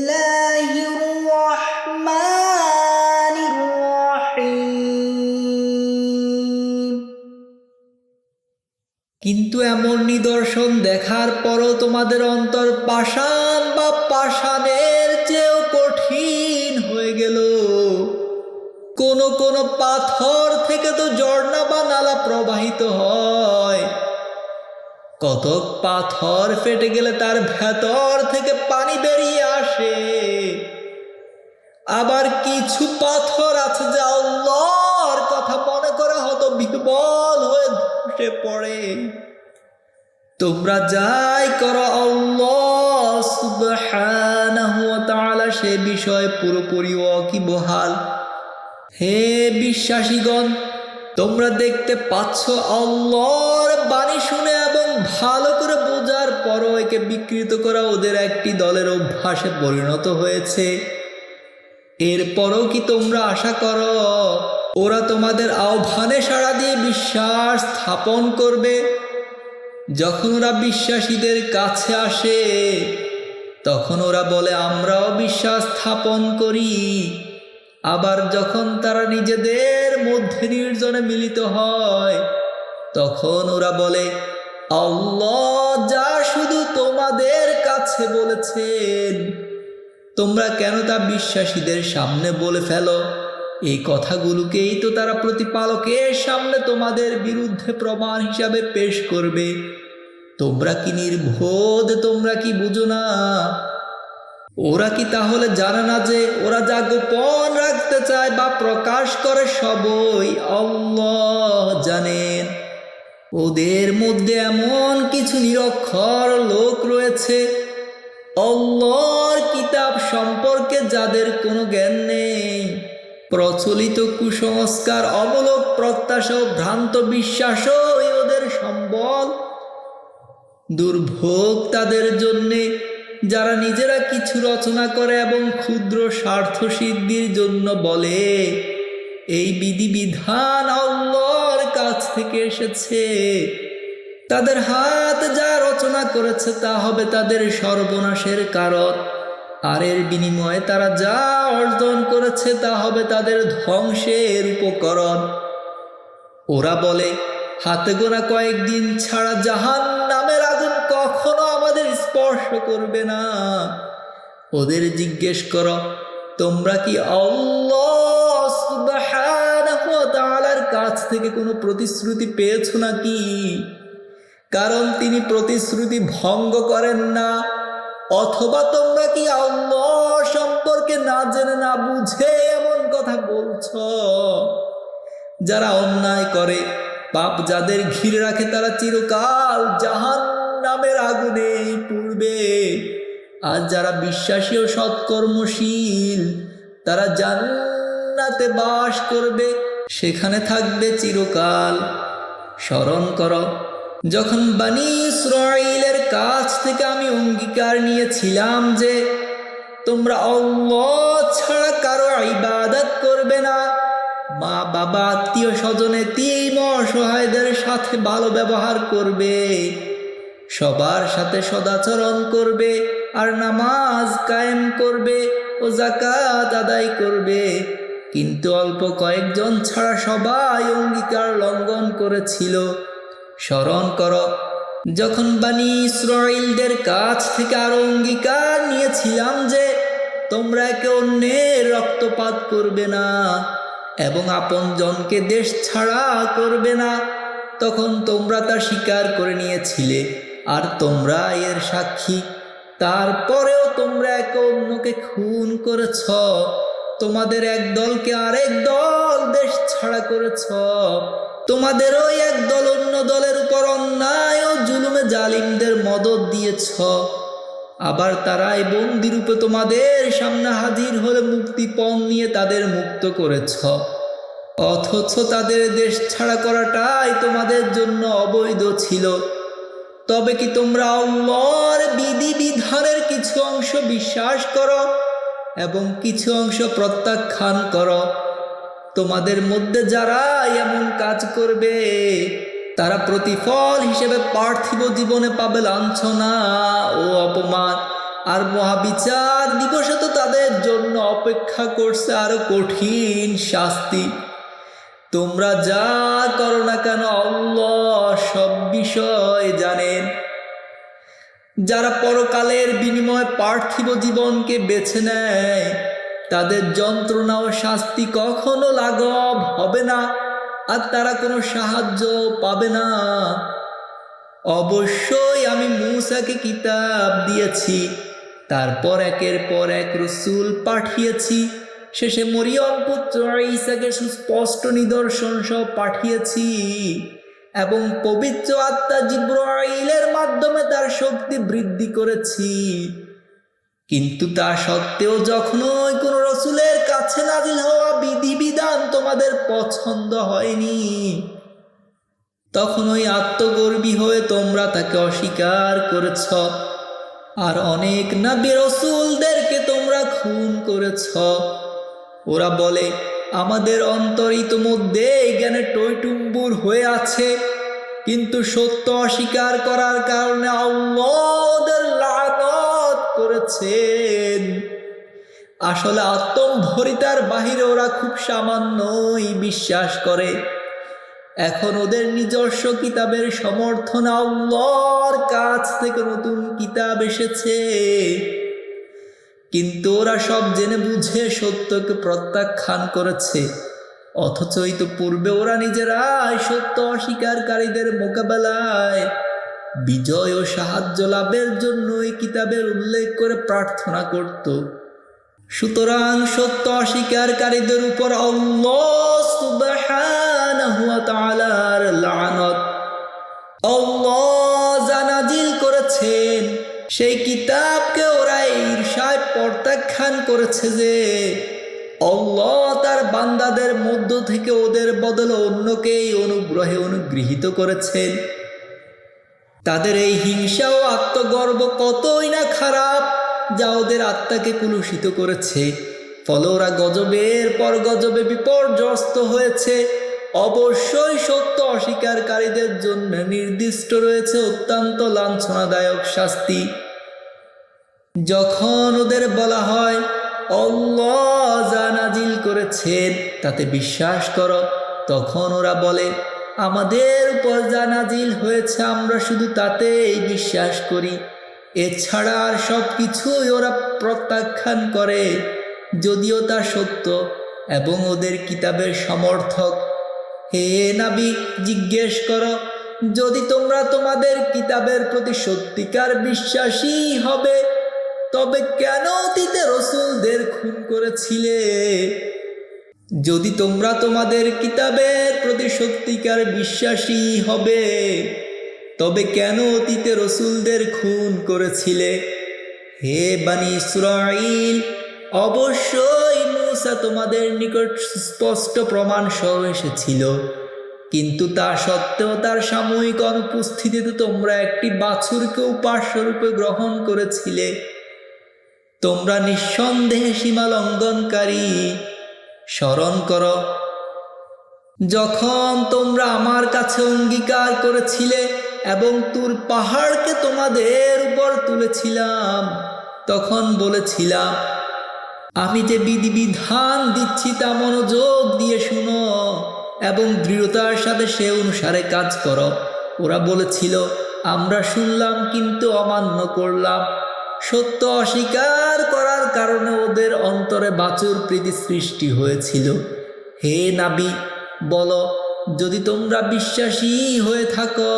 বিসমিল্লাহির রহমানির রহিম। কিন্তু এমন নিদর্শন দেখার পরও তোমাদের অন্তর পাষাণ বা পাষাণের চেয়েও কঠিন হয়ে গেল। কোন কোন পাথর থেকে তো ঝর্ণা বা নালা প্রবাহিত হয়। কতক পাথর ফেটে গেলে তার ভেতর থেকে পানি বেরিয়ে আসে। আবার কিছু পাথর আছে যা আল্লাহর কথা মনে করে হয়তো বিহ্বল হয়ে ধসে পড়ে। তোমরা যাই করো আল্লাহ সুবহানাহু ওয়া তাআলা সে বিষয়ে পুরোপুরি ওয়াকিবহাল। হে বিশ্বাসীগণ, তোমরা দেখতে পাচ্ছ আল্লাহর বাণী শুনে এবং ভালো করে বোঝার পরও একে বিকৃত করা ওদের একটি দলের অভ্যাসে পরিণত হয়েছে। এরপরও কি তোমরা আশা করো ওরা তোমাদের আহ্বানে সাড়া দিয়ে বিশ্বাস স্থাপন করবে? যখন ওরা বিশ্বাসীদের কাছে আসে তখন ওরা বলে আমরাও বিশ্বাস স্থাপন করি। আবার যখন তারা নিজেদের মধ্যে নির্জনে মিলিত হয় তখন ওরা বলে আল্লাহ যা শুধু তোমাদের কাছে বলেছেন তোমরা কেন তা বিশ্বাসীদের সামনে বলে ফেলো? এই কথাগুলোকেই তো তারা প্রতিপালকের সামনে তোমাদের বিরুদ্ধে প্রমাণ হিসাবে পেশ করবে। তোমরা কি নির্বোধ? তোমরা কি বুঝো না? ওরা কি তাহলে জানে না যে ওরা যা গোপন রাখতে চায় বা প্রকাশ করে সবই আল্লাহ জানেন? ওদের মধ্যে এমন কিছু নিরক্ষর লোক রয়েছে আল্লাহর কিতাব সম্পর্কে যাদের কোনো জ্ঞান নেই। প্রচলিত কুসংস্কার, অমূলক প্রত্যাশা ও ভ্রান্ত বিশ্বাসও ওদের সম্বল। দুর্ভোগ তাদের জন্যে যারা নিজেরা কিছু রচনা করে এবং ক্ষুদ্র স্বার্থ সিদ্ধির জন্য বলে এই বিধিবিধান আল্লাহর কাছ থেকে এসেছে। তাদের হাত যা রচনা করেছে তা হবে তাদের সর্বনাশের কারণ, আর এর বিনিময়ে তারা যা অর্জন করেছে তা হবে তাদের ধ্বংসের উপকরণ। ওরা বলে হাতে গোনা কয়েকদিন ছাড়া জাহান্নামের আগুন কখনো আমাদের স্পর্শ করবে না। ওদের জিজ্ঞেস করো তোমরা কি আল্লাহ সুবহানাহু ওয়া তাআলার কাছ থেকে কোনো প্রতিশ্রুতি পেয়েছো নাকি? কারণ তিনি প্রতিশ্রুতি ভঙ্গ করেন না। অথবা তোমরা কি আল্লাহ সম্পর্কে না জেনে না বুঝে এমন কথা বলছো? যারা অন্যায় করে, পাপ যাদের ঘিরে রাখে তারা চিরকাল জাহান্নামের আগুনে পুড়বে। আর যারা বিশ্বাসী ও সৎকর্মশীল তারা জান্নাতে বাস করবে, সেখানে থাকবে চিরকাল। স্মরণ করো যখন বনী ইসরাঈলের কাছ থেকে আমি অঙ্গীকার নিয়েছিলাম যে তোমরা আল্লাহ ছাড়া কারো ইবাদত করবে না, মা বাবা আত্মীয় স্বজন এতিম অসহায়দের সাথে ভালো ব্যবহার করবে, সবার সাথে সদাচরণ করবে, আর নামাজ কায়েম করবে ও যাকাত আদায় করবে। কিন্তু অল্প কয়েকজন ছাড়া সবাই অঙ্গীকার লঙ্ঘন করেছিল। স্মরণ করো যখন বনী ইসরাঈলদের কাছ থেকে আরো অঙ্গীকার নিয়েছিলাম যে তোমরা একে অন্যের রক্তপাত করবে না এবং আপনজনকে দেশ ছাড়া করবে না, তখন তোমরা তা স্বীকার করে নিয়েছিলে আর তোমরা এর সাক্ষী। তারপরেও তোমরা একে অন্যকে খুন করেছ, তোমাদের এক দলকে আরেক দল দেশ ছাড়া করেছ, তোমাদের ওই এক দল অন্য দলের উপর অন্যায় ও জুলুমে জালিমদের মদদ দিয়েছ। আবার তারাই বন্দিরূপে তোমাদের সামনে হাজির হলে মুক্তিপণ নিয়ে তাদের মুক্ত করেছ, অথচ তাদের দেশ ছাড়া করাটাই তোমাদের জন্য অবৈধ ছিল। তবে কি তোমরা আল্লাহর বিধিবিধানের কিছু অংশ বিশ্বাস করো এবং কিছু অংশ প্রত্যাখ্যান করো? তোমাদের মধ্যে যারা এমন কাজ করবে তারা প্রতিফল হিসেবে পার্থিব জীবনে পাবে লাঞ্ছনা ও অপমান, আর মহাবিচার দিবসে তো তাদের জন্য অপেক্ষা করছে আরো কঠিন শাস্তি। তোমরা যা করো না কেন আল্লাহ সব বিষয় জানেন। যারা পরকালের বিনিময়ে পার্থিব জীবনকে বেছে নেয় তাদের যন্ত্রণা ও শাস্তি কখনো লাঘব হবে না, আর তারা কোনো সাহায্য পাবে না। অবশ্যই আমি মূসাকে কিতাব দিয়েছি, তারপর একের পর এক রাসূল পাঠিয়েছি, শেষে মরিয়ম পুত্র ঈসাকে সুস্পষ্ট নিদর্শন সহ পাঠিয়েছি এবং পবিত্র আত্মা জিবরাইলের মাধ্যমে তার শক্তি বৃদ্ধি করেছি। কিন্তু তা সত্ত্বেও যখনই কোনো রাসূলের কাছে নাজিল হওয়া বিধিবিধান তোমাদের পছন্দ হয়নি, তখন ওই আত্মগর্বী হয়ে তোমরা তাকে অস্বীকার করেছ, আর অনেক নবী রাসূলদেরকে তোমরা খুন করেছ। ওরা বলে, আমাদের অন্তর ইতোমধ্যে জ্ঞানে টইটুম্বুর হয়ে আছে, কিন্তু সত্য অস্বীকার করার কারণে আল্লাহ ওদের লানত করেছেন। আসলে আত্মম্ভরিতার বাহিরে ওরা খুব সামান্যই বিশ্বাস করে। এখন ওদের নিজস্ব কিতাবের সমর্থন আল্লাহর কাছ থেকে নতুন কিতাব এসেছে, কিন্তু ওরা সব জেনে বুঝে সত্যকে প্রত্যাখ্যান করেছে। অথচ পূর্বে ওরা নিজেরাই সত্য অস্বীকারীদের মোকাবেলায় বিজয় ও সাহায্য লাভের জন্য এই কিতাবের উল্লেখ করে প্রার্থনা করত। সুতরাং সত্য অস্বীকারীদের উপর আল্লাহ সুবহানাহু ওয়া তাআলার লানত। আল্লাহ যা নাজিল করেছেন সেই কিতাবকে ওরা ঈর্ষায় প্রত্যাখ্যান করেছে যে আল্লাহ তার বান্দাদের মধ্য থেকে ওদের বদলে অন্যকেই অনুগ্রহে অনুগৃহীত করেছেন। তাদের এই হিংসা ও আত্মগর্ব কতই না খারাপ, যা ওদের আত্মাকে কুলুষিত করেছে। ফলে ওরা গজবের পর গজবে বিপর্যস্ত হয়েছে। অবশ্যই সত্য অস্বীকারীদের জন্য নির্দিষ্ট রয়েছে অত্যন্ত লাঞ্ছনাদায়ক শাস্তি। যখন ওদের বলা হয় আল্লাহ যা নাজিল করেছেন তাতে বিশ্বাস করো, তখন ওরা বলে, আমাদের উপর যা নাজিল হয়েছে আমরা শুধু তাতেই বিশ্বাস করি, এছাড়া আর সব কিছুই ওরা প্রত্যাখ্যান করে, যদিও তা সত্য এবং ওদের কিতাবের সমর্থক। হে নবী, জিজ্ঞেস করো, যদি তোমরা তোমাদের কিতাবের প্রতি সত্যিকার বিশ্বাসী হবে তবে কেন অতীতে রাসূলদের খুন করেছিলে? যদি তোমরা তোমাদের কিতাবের প্রতি সত্যিকার বিশ্বাসী হবে তবে কেন অতীতে রাসূলদের খুন করেছিলে? হে বনী ইসরাঈল, অবশ্যই মূসা তোমাদের নিকট স্পষ্ট প্রমাণ সহ এসেছিল, কিন্তু তা সত্ত্বেও তার সাময়িক অনুপস্থিতিতে তোমরা একটি বাছুরকে উপাস্যরূপে গ্রহণ করেছিলে। তোমরা নিঃসন্দেহে সীমা লঙ্ঘনকারী। স্মরণ করো যখন তোমরা আমার কাছে অঙ্গীকার করেছিলে এবং তুর পাহাড়কে তোমাদের উপর তুলেছিলাম, তখন বলেছিলাম, আমি যে বিধিবিধান দিচ্ছি তা মনোযোগ দিয়ে শুনো এবং দৃঢ়তার সাথে সে অনুসারে কাজ করো। ওরা বলেছিল, আমরা শুনলাম কিন্তু অমান্য করলাম। সত্য অস্বীকার করার কারণে ওদের অন্তরে বাছুর প্রীতি সৃষ্টি হয়েছিল। হে নবী, বলো, যদি তোমরা বিশ্বাসী হয়ে থাকো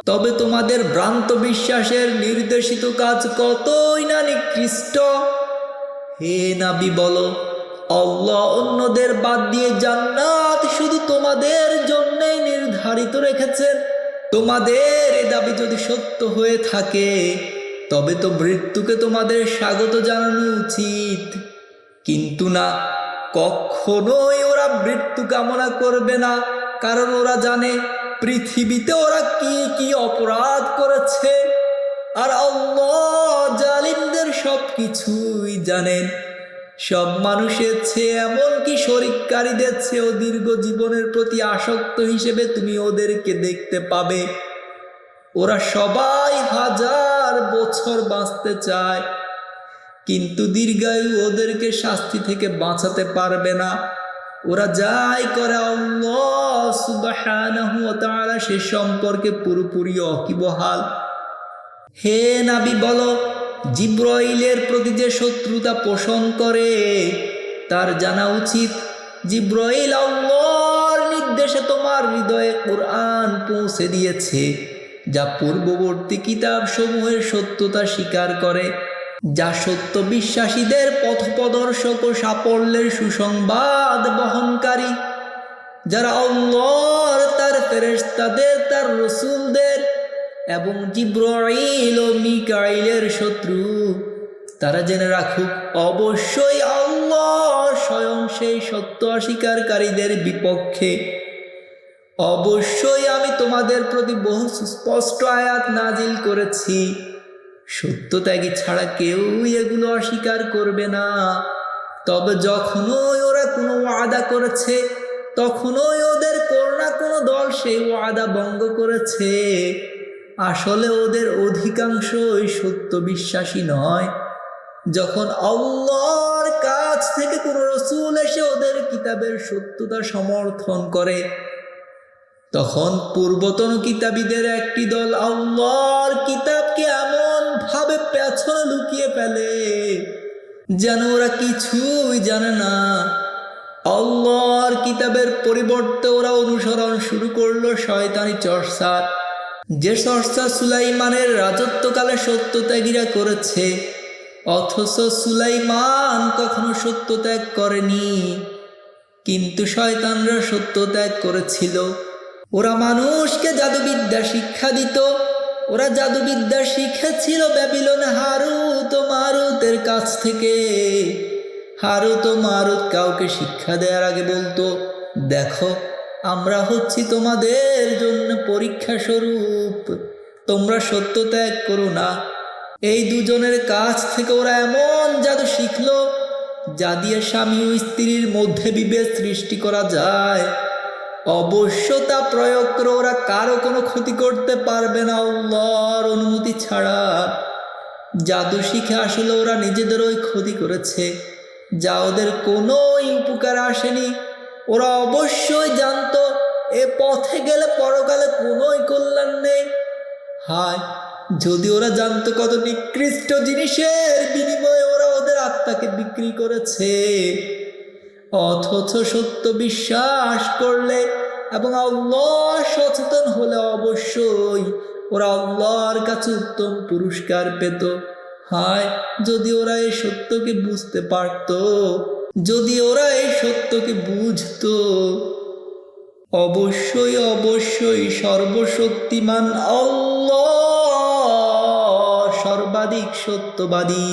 তবে তোমাদের ভ্রান্ত বিশ্বাসের নির্দেশিত কাজ কতই না নিকৃষ্ট। হে নবী, বলো, আল্লাহ অন্যদের বাদ দিয়ে জান্নাত শুধু তোমাদের জন্যই নির্ধারিত রেখেছেন। তোমাদের এ দাবি যদি সত্য হয়ে থাকে তবে তো মৃত্যুকে তোমাদের স্বাগত জানানো উচিত, কিন্তু না, কখনোই ওরা মৃত্যু কামনা করবে না, কারণ ওরা জানে পৃথিবীতে ওরা কি কি অপরাধ করেছে, আর আল্লাহ জালিমদের সব কিছুই জানেন। সব মানুষের চেয়ে, এমনকি শরীককারীদের চেয়েও দীর্ঘ জীবনের প্রতি আসক্ত হিসেবে তুমি ওদেরকে দেখতে পাবে। ওরা সবাই 1000 বছর বাঁচতে চায়, কিন্তু দীর্ঘায়ু ওদেরকে শাস্তি থেকে বাঁচাতে পারবে না। ওরা যাই করে আল্লাহ সুবহানাহু ওয়া তাআলা সে সম্পর্কে পুরোপুরি ওয়াকিবহাল। হে নবী বলো, জিব্রাইলের প্রতি যে শত্রুতা পোষণ করে তার জানা উচিত জিব্রাইল আল্লাহর নির্দেশে তোমার হৃদয়ে কোরআন পৌঁছে দিয়েছে, যা পূর্ববর্তী কিতাব সমূহের সত্যতা স্বীকার করে, যা সত্য বিশ্বাসীদের পথপ্রদর্শক ও সাফল্যের সুসংবাদ বহনকারী। যারা আল্লাহর, তার ফেরেশতাদের, তার রসুলদের এবং জিব্রাইল ও মিকাইলের শত্রু, তারা জেনে রাখুক অবশ্যই আল্লাহ স্বয়ং সেই সত্য অস্বীকারীদের বিপক্ষে। অবশ্যই আমি তোমাদের প্রতি বহু সুস্পষ্ট আয়াত নাজিল করেছি। সত্যত্যাগী ছাড়া কেউই এগুলো অস্বীকার করবে না। তবে যখনই ওরা কোনো ওয়াদা করেছে, তখনই ওদের কোনো না কোনো দল সেই ওয়াদা ভঙ্গ করেছে। আসলে ওদের অধিকাংশই সত্য বিশ্বাসী নয়। যখন আল্লাহর কাছ থেকে কোনো রসুল এসে ওদের কিতাবের সত্যতা সমর্থন করে, তখন পূর্বতন কিতাবীদের একটি দল আল্লাহর কিতাবকে এমন ভাবে পেছনে লুকিয়ে ফেলে যেন ওরা কিছুই জানে না। আল্লাহর কিতাবের পরিবর্তে ওরা অনুসরণ শুরু করলো শয়তানি চর্চার, যে চর্চা সুলাইমানের রাজত্বকালে সত্যত্যাগীরা করেছে, অথচ সুলাইমান কখনো সত্যত্যাগ করেনি, কিন্তু শয়তানরা সত্যত্যাগ করেছিল। ওরা মানুষকে জাদুবিদ্যা শিক্ষা দিত। ওরা জাদুবিদ্যা শিখেছিল ব্যাবিলনে হারুত ও মারুতের কাছ থেকে। হারুত ও মারুত কাউকে শিক্ষা দেওয়ার আগে বলতো, দেখো, আমরা হচ্ছি তোমাদের জন্য পরীক্ষা স্বরূপ, তোমরা সত্য ত্যাগ করো না। এই দুজনের কাছ থেকে ওরা এমন জাদু শিখলো যা দিয়ে স্বামী ও স্ত্রীর মধ্যে বিভেদ সৃষ্টি করা যায়। অবশ্য তা প্রয়োগ করে ওরা কারো কোনো ক্ষতি করতে পারবে না আল্লাহর অনুমতি ছাড়া। জাদু শিখে আসলে ওরা নিজেদেরই ক্ষতি করেছে, যা ওদের কোনোই উপকার আসেনি। ওরা অবশ্যই জানতো এ পথে গেলে পরকালে কোনোই কল্যাণ নেই। হায়, যদি ওরা জানতো কত নিকৃষ্ট জিনিসের বিনিময়ে ওরা ওদের আত্মাকে বিক্রি করেছে। অথচ সত্য বিশ্বাস করলে এবং আল্লাহ সচেতন হলে অবশ্যই ওরা আল্লাহর কাছে উত্তম পুরস্কার পেত। হায়, যদি ওরা এই সত্যকে বুঝতে পারত, যদি ওরা এই সত্যকে বুঝতো। অবশ্যই অবশ্যই সর্বশক্তিমান আল্লাহ সর্বাধিক সত্যবাদী।